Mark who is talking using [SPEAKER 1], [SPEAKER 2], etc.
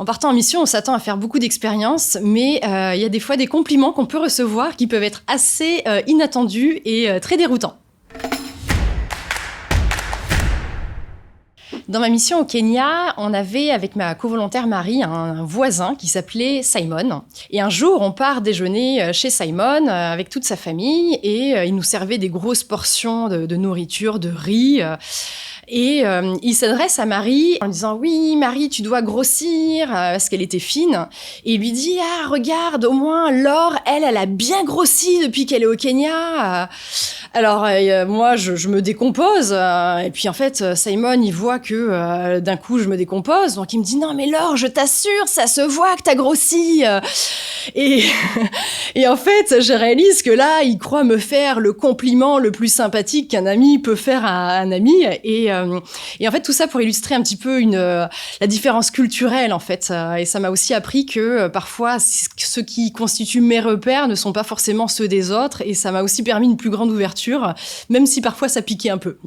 [SPEAKER 1] En partant en mission, on s'attend à faire beaucoup d'expériences, mais il y a des fois des compliments qu'on peut recevoir qui peuvent être assez inattendus et très déroutants. Dans ma mission au Kenya, on avait avec ma covolontaire Marie un voisin qui s'appelait Simon. Et un jour, on part déjeuner chez Simon avec toute sa famille et il nous servait des grosses portions de nourriture, de riz. Et il s'adresse à Marie en disant « Oui, Marie, tu dois grossir » parce qu'elle était fine. Et il lui dit « Ah, regarde, au moins, Laure, elle a bien grossi depuis qu'elle est au Kenya. » Alors, moi, je me décompose. Et puis, en fait, Simon, il voit que d'un coup, je me décompose. Donc, il me dit « Non, mais Laure, je t'assure, ça se voit que t'as grossi. » Et en fait, je réalise que là, il croit me faire le compliment le plus sympathique qu'un ami peut faire à un ami. Et en fait, tout ça pour illustrer un petit peu la différence culturelle, en fait. Et ça m'a aussi appris que parfois, ceux qui constituent mes repères ne sont pas forcément ceux des autres. Et ça m'a aussi permis une plus grande ouverture, même si parfois ça piquait un peu.